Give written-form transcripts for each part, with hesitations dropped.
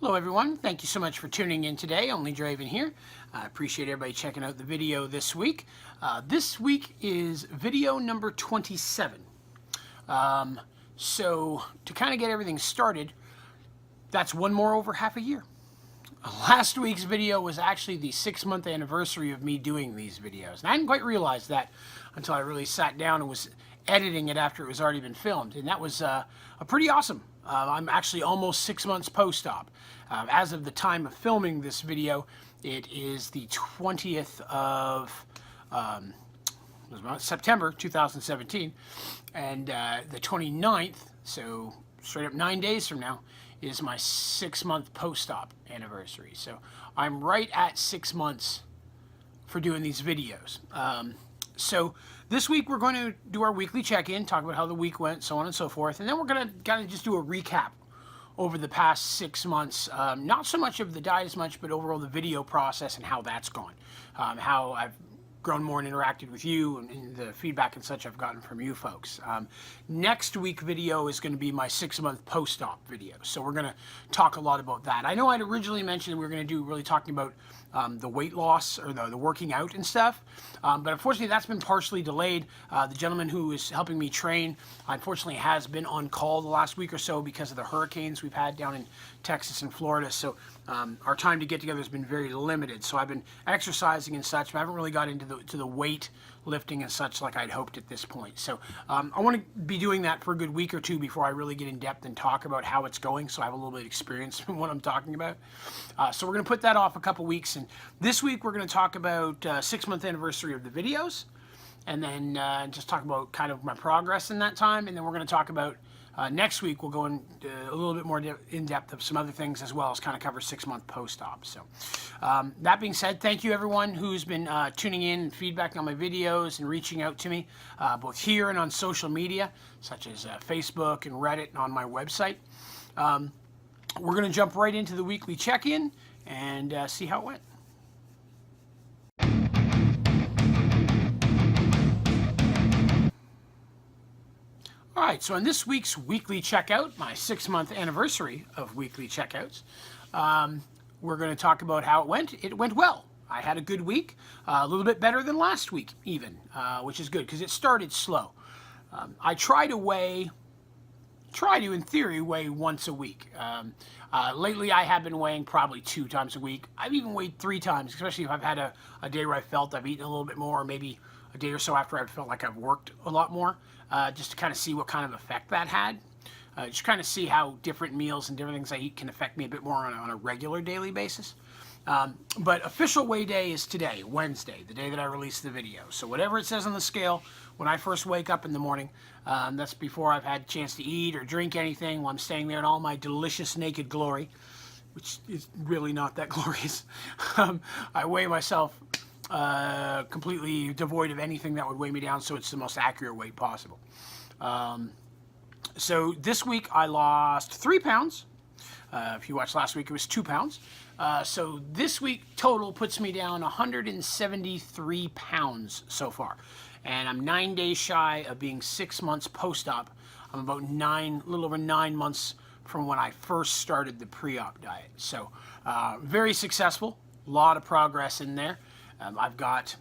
Hello everyone, thank you so much for tuning in today. onlydraven here. I appreciate everybody checking out the video this week. This week is video number 27. So to kind of get everything started, that's one more over half a year. Last week's video was actually the 6-month anniversary of me doing these videos. And I didn't quite realize that until I really sat down and was editing it after it was already been filmed. And that was a pretty awesome. I'm actually almost 6 months post-op. As of the time of filming this video, it is the 20th of September 2017. And the 29th, so straight up 9 days from now, is my 6-month post-op anniversary. So I'm right at 6 months for doing these videos. So this week we're going to do our weekly check-in, talk about how the week went, so on and so forth. And then we're going to kind of just do a recap over the past 6 months. Not so much of the diet as much, but overall the video process and how that's gone. How I've grown more and interacted with you and the feedback and such I've gotten from you folks. Next week video is going to be my 6-month post-op video. So we're going to talk a lot about that. I know I'd originally mentioned we were going to do really talking about the weight loss or the working out and stuff. But unfortunately that's been partially delayed. The gentleman who is helping me train unfortunately has been on call the last week or so because of the hurricanes we've had down in Texas and Florida. So our time to get together has been very limited. So I've been exercising and such, but I haven't really got into the weight lifting and such like I'd hoped at this point. So I want to be doing that for a good week or two before I really get in depth and talk about how it's going, so I have a little bit of experience in what I'm talking about. So we're going to put that off a couple weeks, and this week we're going to talk about 6-month anniversary of the videos, and then just talk about kind of my progress in that time, and then we're going to talk about next week we'll go in a little bit more in depth of some other things as well as kind of cover 6-month post-op. So that being said, thank you everyone who's been tuning in and feedbacking on my videos and reaching out to me both here and on social media such as Facebook and Reddit and on my website. We're going to jump right into the weekly check-in and see how it went. All right, so in this week's weekly checkout, my 6-month anniversary of weekly checkouts, we're going to talk about how it went. It went well. I had a good week, a little bit better than last week even, which is good because it started slow. I try to in theory weigh once a week. Lately I have been weighing probably 2 times a week. I've even weighed 3 times, especially if I've had a day where I felt I've eaten a little bit more, or maybe a day or so after I felt like I've worked a lot more, just to kind of see what kind of effect that had. Just kind of see how different meals and different things I eat can affect me a bit more on a regular daily basis. But official weigh day is today, Wednesday, the day that I release the video. So whatever it says on the scale when I first wake up in the morning, that's before I've had a chance to eat or drink anything, while I'm staying there in all my delicious naked glory, which is really not that glorious. I weigh myself completely devoid of anything that would weigh me down, so it's the most accurate weight possible. So this week I lost 3 pounds. If you watched last week, it was 2 pounds. So this week total puts me down 173 pounds so far. And I'm 9 days shy of being 6 months post-op. I'm about a little over 9 months from when I first started the pre-op diet. So very successful, a lot of progress in there. I've got,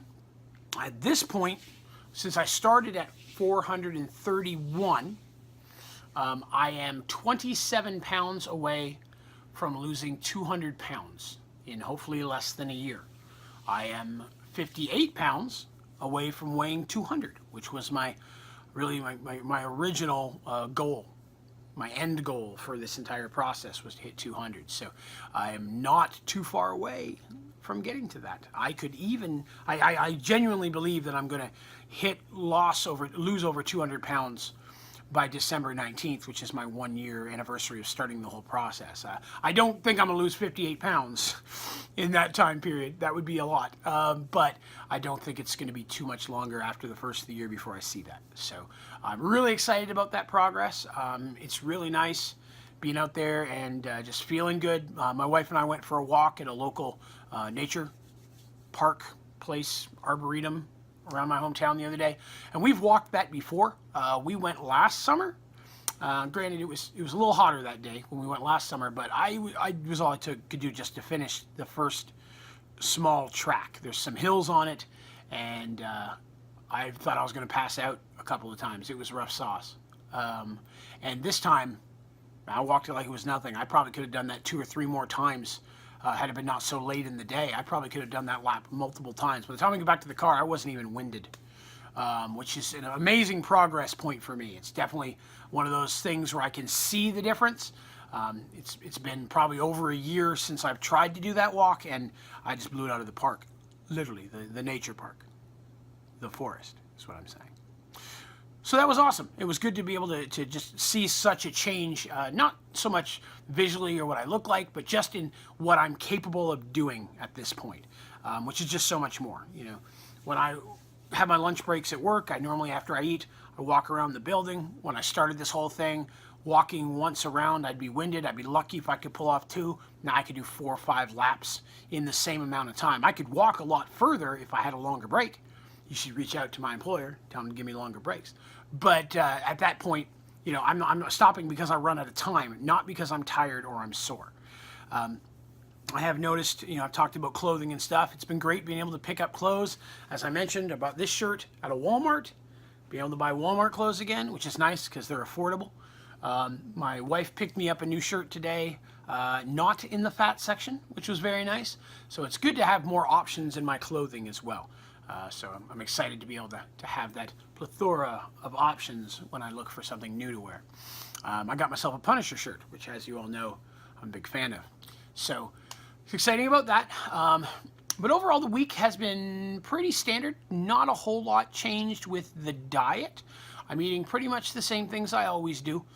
at this point, since I started at 431, I am 27 pounds away from losing 200 pounds in hopefully less than a year. I am 58 pounds away from weighing 200, which was my original goal. My end goal for this entire process was to hit 200. So I am not too far away from getting to that. I genuinely believe that I'm going to lose over 200 pounds by December 19th, which is my 1-year anniversary of starting the whole process. I don't think I'm going to lose 58 pounds in that time period. That would be a lot. But I don't think it's going to be too much longer after the first of the year before I see that. So I'm really excited about that progress. It's really nice being out there and just feeling good. My wife and I went for a walk at a local nature park place, arboretum, around my hometown the other day, and we've walked that before. We went last summer. Granted, it was a little hotter that day when we went last summer, but I was all I could do just to finish the first small track. There's some hills on it, and I thought I was going to pass out a couple of times. It was rough sauce. And this time, I walked it like it was nothing. I probably could have done that 2 or 3 more times had it been not so late in the day. I probably could have done that lap multiple times. By the time I got back to the car, I wasn't even winded, which is an amazing progress point for me. It's definitely one of those things where I can see the difference. It's been probably over a year since I've tried to do that walk, and I just blew it out of the park. Literally, the nature park. The forest is what I'm saying. So that was awesome. It was good to be able to just see such a change, not so much visually or what I look like, but just in what I'm capable of doing at this point, which is just so much more. You know, when I have my lunch breaks at work, I normally, after I eat, I walk around the building. When I started this whole thing, walking once around, I'd be winded. I'd be lucky if I could pull off 2. Now I could do 4 or 5 laps in the same amount of time. I could walk a lot further if I had a longer break. You should reach out to my employer, tell them to give me longer breaks. But at that point, you know, I'm not stopping because I run out of time, not because I'm tired or I'm sore. I have noticed, you know, I've talked about clothing and stuff. It's been great being able to pick up clothes. As I mentioned about this shirt at a Walmart, being able to buy Walmart clothes again, which is nice because they're affordable. My wife picked me up a new shirt today, not in the fat section, which was very nice. So it's good to have more options in my clothing as well. So I'm excited to be able to have that plethora of options when I look for something new to wear. I got myself a Punisher shirt, which, as you all know, I'm a big fan of. So it's exciting about that. But overall, the week has been pretty standard. Not a whole lot changed with the diet. I'm eating pretty much the same things I always do.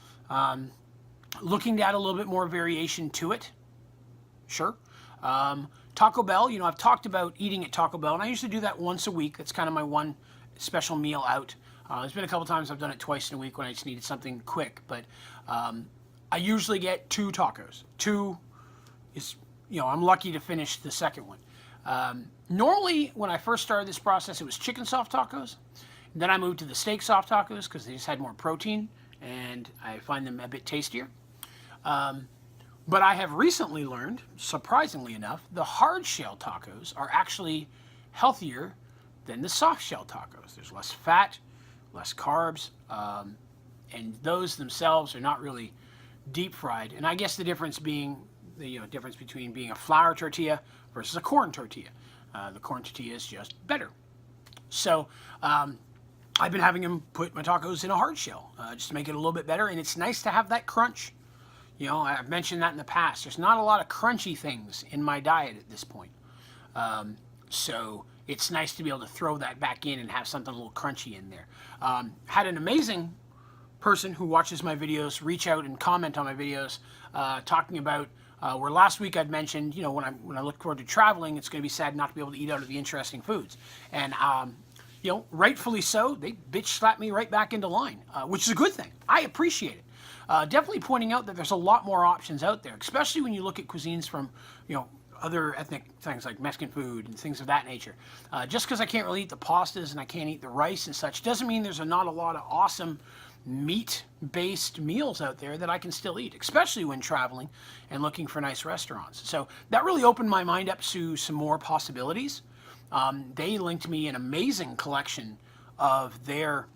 Looking to add a little bit more variation to it. Sure. Taco Bell, you know, I've talked about eating at Taco Bell, and I usually do that once a week. That's kind of my one special meal out. There's been a couple times I've done it twice in a week when I just needed something quick, but I usually get 2 tacos. 2 is, you know, I'm lucky to finish the second one. Normally, when I first started this process, it was chicken soft tacos. Then I moved to the steak soft tacos because they just had more protein, and I find them a bit tastier. But I have recently learned, surprisingly enough, the hard shell tacos are actually healthier than the soft shell tacos. There's less fat, less carbs, and those themselves are not really deep fried. And I guess the difference being the difference between being a flour tortilla versus a corn tortilla. The corn tortilla is just better. So I've been having them put my tacos in a hard shell just to make it a little bit better, and it's nice to have that crunch. You know, I've mentioned that in the past. There's not a lot of crunchy things in my diet at this point. So it's nice to be able to throw that back in and have something a little crunchy in there. Had an amazing person who watches my videos reach out and comment on my videos talking about where last week I'd mentioned, you know, when I look forward to traveling, it's going to be sad not to be able to eat out of the interesting foods. And, you know, rightfully so, they bitch slapped me right back into line, which is a good thing. I appreciate it. Definitely pointing out that there's a lot more options out there, especially when you look at cuisines from, you know, other ethnic things like Mexican food and things of that nature. Just because I can't really eat the pastas and I can't eat the rice and such doesn't mean there's not a lot of awesome meat-based meals out there that I can still eat, especially when traveling and looking for nice restaurants. So that really opened my mind up to some more possibilities. They linked me an amazing collection of their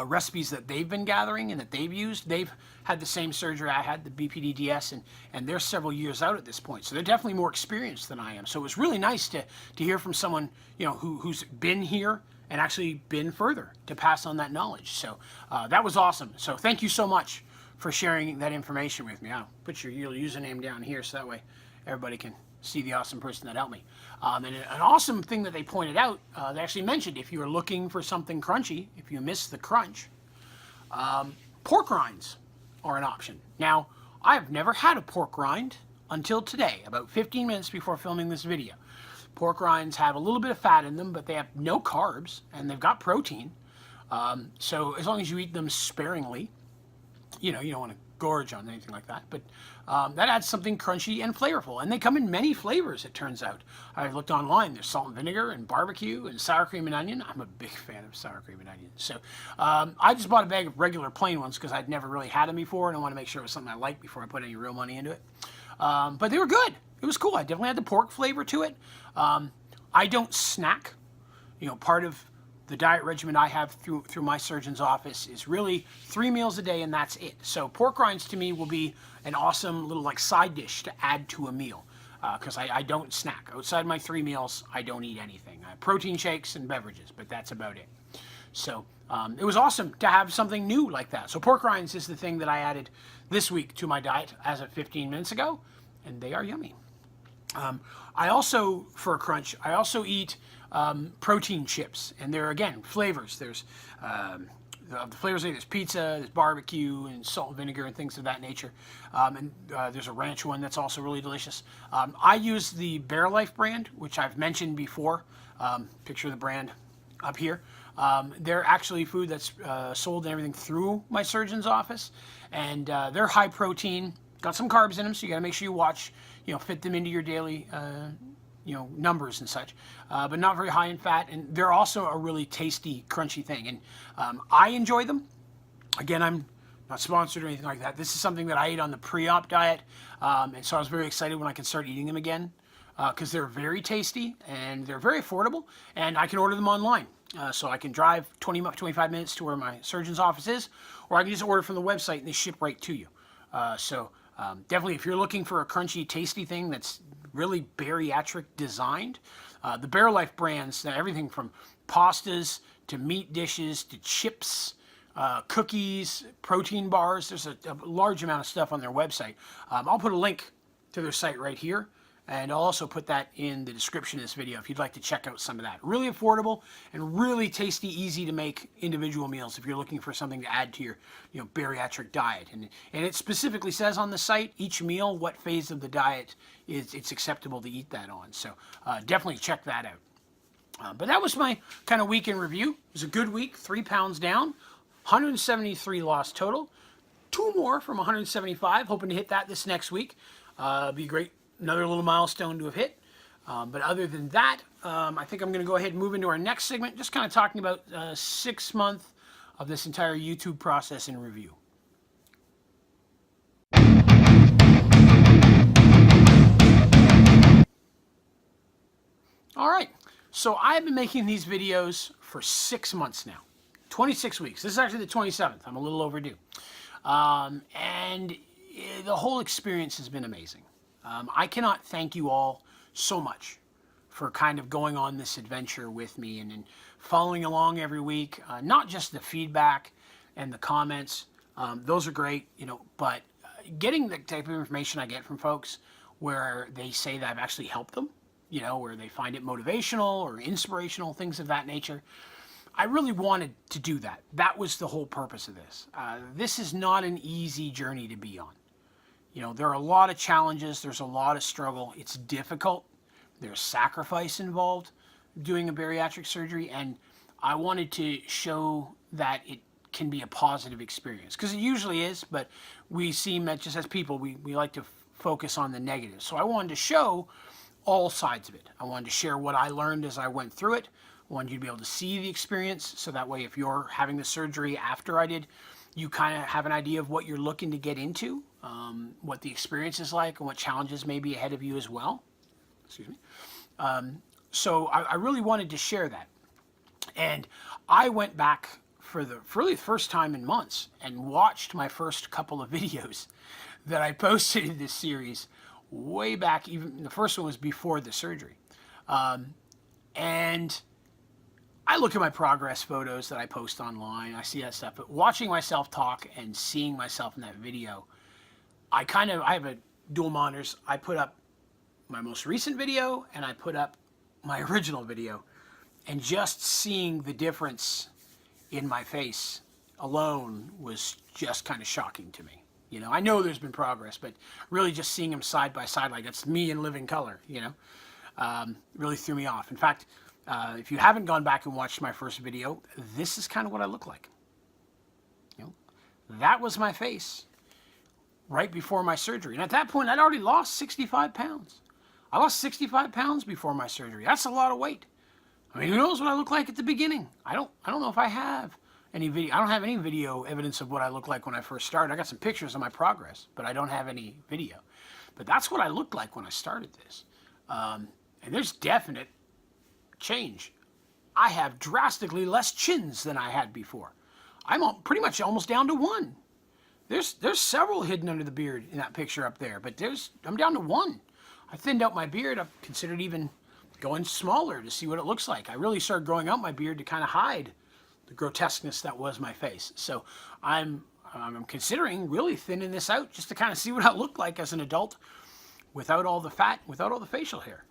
recipes that they've been gathering and that they've used. They've had the same surgery I had, the BPDDS, and they're several years out at this point. So they're definitely more experienced than I am. So it was really nice to hear from someone, you know, who's been here and actually been further to pass on that knowledge. So that was awesome. So thank you so much for sharing that information with me. I'll put your username down here so that way everybody can see the awesome person that helped me. And an awesome thing that they pointed out, they actually mentioned if you are looking for something crunchy, if you miss the crunch, pork rinds are an option. Now, I've never had a pork rind until today, about 15 minutes before filming this video. Pork rinds have a little bit of fat in them, but they have no carbs, and they've got protein. So as long as you eat them sparingly, you know, you don't want to gorge on anything like that. But that adds something crunchy and flavorful. And they come in many flavors, it turns out. I've looked online. There's salt and vinegar and barbecue and sour cream and onion. I'm a big fan of sour cream and onion. So I just bought a bag of regular plain ones because I'd never really had them before, and I want to make sure it was something I liked before I put any real money into it. But they were good. It was cool. I definitely had the pork flavor to it. I don't snack. You know, part of the diet regimen I have through my surgeon's office is really 3 meals a day, and that's it. So pork rinds to me will be an awesome little like side dish to add to a meal, because I don't snack. Outside my 3 meals, I don't eat anything. Protein shakes and beverages, but that's about it. So it was awesome to have something new like that. So pork rinds is the thing that I added this week to my diet as of 15 minutes ago, and they are yummy. I also, for a crunch, I also eat protein chips, and there are, again, flavors. There's the flavors, there's pizza, there's barbecue, and salt and vinegar, and things of that nature. And there's a ranch one that's also really delicious. I use the Bear Life brand, which I've mentioned before. Picture of the brand up here. They're actually food that's sold and everything through my surgeon's office, and they're high protein, got some carbs in them, so you got to make sure you watch, fit them into your daily numbers and such, but not very high in fat. And they're also a really tasty, crunchy thing. And I enjoy them. Again, I'm not sponsored or anything like that. This is something that I ate on the pre-op diet. And so I was very excited when I could start eating them again, because they're very tasty and they're very affordable, and I can order them online. So I can drive 25 minutes to where my surgeon's office is, or I can just order from the website and they ship right to you. Definitely, if you're looking for a crunchy, tasty thing that's really bariatric designed, the Bear Life brands, everything from pastas to meat dishes to chips, cookies, protein bars. There's a large amount of stuff on their website. I'll put a link to their site right here, and I'll also put that in the description of this video if you'd like to check out some of that. Really affordable and really tasty, easy to make individual meals if you're looking for something to add to your bariatric diet. And it specifically says on the site each meal what phase of the diet it's acceptable to eat that on. So definitely check that out. But that was my kind of week in review. It was a good week, 3 pounds down, 173 lost total, 2 more from 175, hoping to hit that this next week. Be great. Another little milestone to have hit. But other than that, I think I'm going to go ahead and move into our next segment, just kind of talking about 6 months of this entire YouTube process in review. All right, so I've been making these videos for 6 months now, 26 weeks. This is actually the 27th. I'm a little overdue. And the whole experience has been amazing. I cannot thank you all so much for kind of going on this adventure with me and following along every week. Not just the feedback and the comments, those are great, but getting the type of information I get from folks where they say that I've actually helped them, where they find it motivational or inspirational, things of that nature. I really wanted to do that. That was the whole purpose of this. This is not an easy journey to be on. There are a lot of challenges. There's a lot of struggle. It's difficult. There's sacrifice involved doing a bariatric surgery. And I wanted to show that it can be a positive experience, because it usually is, but we seem that just as people, we like to focus on the negative. So I wanted to show all sides of it. I wanted to share what I learned as I went through it. I wanted you to be able to see the experience, so that way if you're having the surgery after I did, you kind of have an idea of what you're looking to get into, what the experience is like, and what challenges may be ahead of you as well. Excuse me. So I really wanted to share that. And I went back for really the first time in months and watched my first couple of videos that I posted in this series way back. Even the first one was before the surgery. And I look at my progress photos that I post online. I see that stuff. But watching myself talk and seeing myself in that video, I have a dual monitors. I put up my most recent video and I put up my original video. And just seeing the difference in my face alone was just kind of shocking to me. I know there's been progress, but really just seeing them side by side, like it's me in living color, really threw me off. In fact, if you haven't gone back and watched my first video, this is kind of what I look like. That was my face right before my surgery. And at that point, I'd already lost 65 pounds. I lost 65 pounds before my surgery. That's a lot of weight. I mean, who knows what I look like at the beginning? I don't know if I have any video. I don't have any video evidence of what I look like when I first started. I got some pictures of my progress, but I don't have any video. But that's what I looked like when I started this. And there's definite change. I have drastically less chins than I had before. I'm pretty much almost down to one. There's several hidden under the beard in that picture up there, but I'm down to one. I thinned out my beard. I've considered even going smaller to see what it looks like. I really started growing out my beard to kind of hide the grotesqueness that was my face. So I'm considering really thinning this out just to kind of see what I look like as an adult without all the fat, without all the facial hair.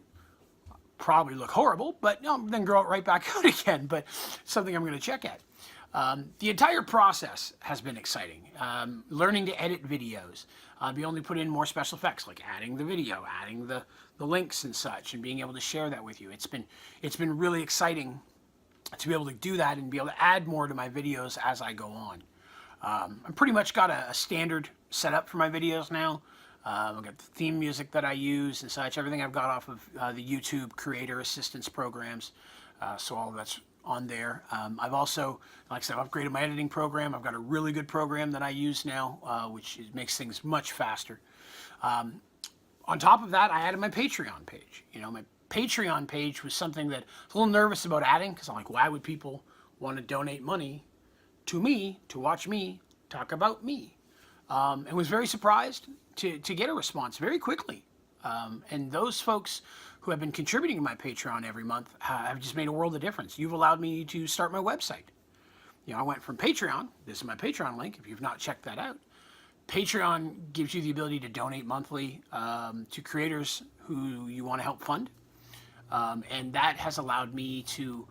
Probably look horrible, but then grow it right back out again. But something I'm going to check at. The entire process has been exciting. Learning to edit videos. We only put in more special effects like adding the video, adding the links and such, and being able to share that with you. It's been really exciting to be able to do that and be able to add more to my videos as I go on. I'm pretty much got a standard setup for my videos now. I've got the theme music that I use and such. Everything I've got off of the YouTube creator assistance programs. So all of that's on there. I've also, like I said, I've upgraded my editing program. I've got a really good program that I use now, which makes things much faster. On top of that, I added my Patreon page. You know, my Patreon page was something that I was a little nervous about adding because I'm like, why would people want to donate money to me to watch me talk about me? And was very surprised to get a response very quickly. And those folks who have been contributing to my Patreon every month have just made a world of difference. You've allowed me to start my website. You know, I went from Patreon. This is my Patreon link if you've not checked that out. Patreon gives you the ability to donate monthly to creators who you want to help fund. And that has allowed me to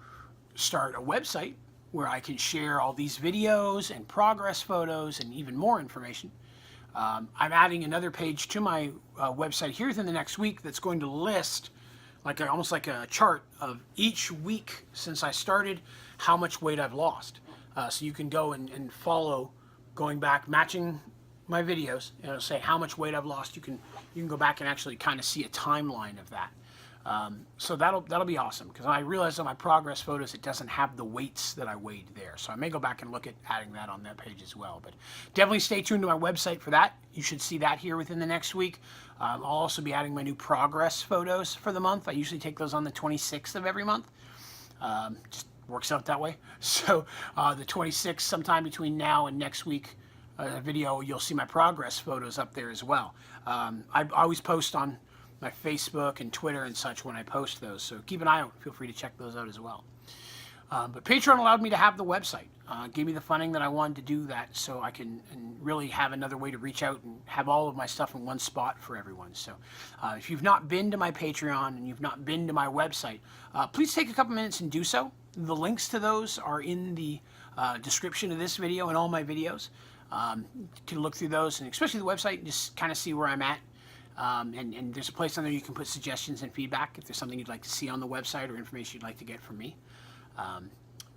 start a website where I can share all these videos and progress photos and even more information. I'm adding another page to my website here within the next week that's going to list almost like a chart of each week since I started, how much weight I've lost. So you can go and follow, going back, matching my videos, and it'll say how much weight I've lost. You can go back and actually kind of see a timeline of that. So that'll be awesome, because I realized on my progress photos it doesn't have the weights that I weighed there. So I may go back and look at adding that on that page as well. But definitely stay tuned to my website for that. You should see that here within the next week. I'll also be adding my new progress photos for the month. I usually take those on the 26th of every month. Just works out that way. So the 26th, sometime between now and next week video, you'll see my progress photos up there as well. I always post on my Facebook and Twitter and such when I post those, so keep an eye out. Feel free to check those out as well. But Patreon allowed me to have the website, gave me the funding that I wanted to do that, so I can really have another way to reach out and have all of my stuff in one spot for everyone. So if you've not been to my Patreon and you've not been to my website, please take a couple minutes and do so. The links to those are in the description of this video and all my videos. You can look through those, and especially the website, and just kind of see where I'm at. And there's a place on there you can put suggestions and feedback if there's something you'd like to see on the website or information you'd like to get from me.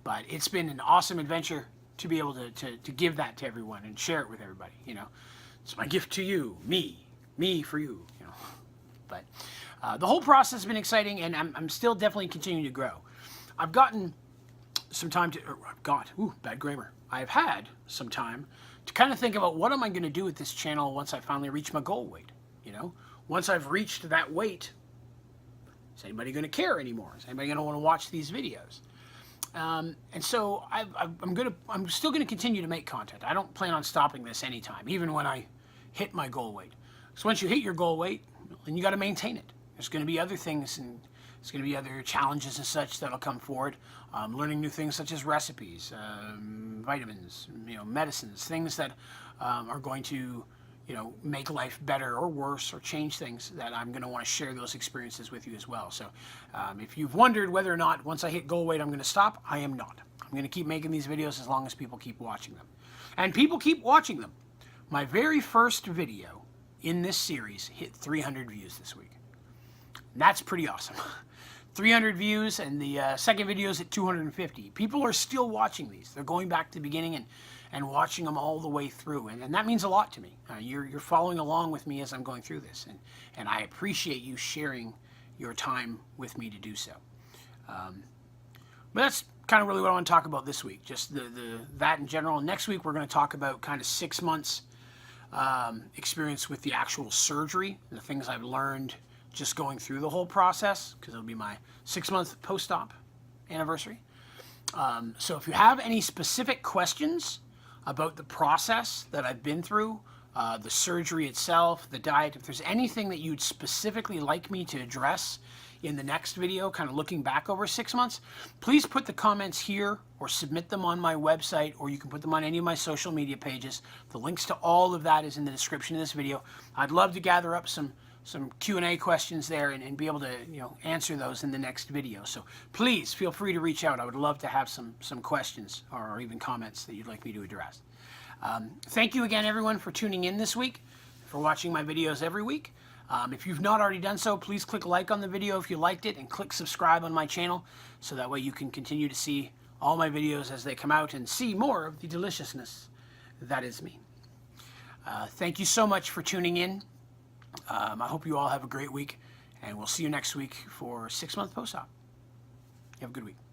But it's been an awesome adventure to be able to give that to everyone and share it with everybody. You know, it's my gift to you, me for you. You know, but the whole process has been exciting, and I'm still definitely continuing to grow. I've gotten some time to, bad grammar. I've had some time to kind of think about what am I going to do with this channel once I finally reach my goal weight. You know, once I've reached that weight, is anybody going to care anymore? Is anybody going to want to watch these videos? And so I'm still going to continue to make content. I don't plan on stopping this anytime, even when I hit my goal weight. So once you hit your goal weight, then you got to maintain it. There's going to be other things, and there's going to be other challenges and such that'll come forward. Learning new things such as recipes, vitamins, medicines, things that are going to make life better or worse or change things, that I'm going to want to share those experiences with you as well. So if you've wondered whether or not once I hit goal weight I'm going to stop, I am not. I'm going to keep making these videos as long as people keep watching them. And people keep watching them. My very first video in this series hit 300 views this week. And that's pretty awesome. 300 views, and the second video is at 250. People are still watching these. They're going back to the beginning and watching them all the way through, and that means a lot to me. You're following along with me as I'm going through this, and I appreciate you sharing your time with me to do so. But that's kind of really what I want to talk about this week, just that in general. Next week we're going to talk about kind of 6 months experience with the actual surgery, the things I've learned just going through the whole process, because it'll be my 6-month post-op anniversary. So if you have any specific questions about the process that I've been through, the surgery itself, the diet, if there's anything that you'd specifically like me to address in the next video, kind of looking back over 6 months, please put the comments here or submit them on my website, or you can put them on any of my social media pages. The links to all of that is in the description of this video. I'd love to gather up some Q&A questions there and be able to answer those in the next video. So please feel free to reach out. I would love to have some questions or even comments that you'd like me to address. Thank you again, everyone, for tuning in this week, for watching my videos every week. If you've not already done so, please click like on the video if you liked it, and click subscribe on my channel, so that way you can continue to see all my videos as they come out and see more of the deliciousness that is me. Thank you so much for tuning in. I hope you all have a great week, and we'll see you next week for 6-month post-op. You have a good week.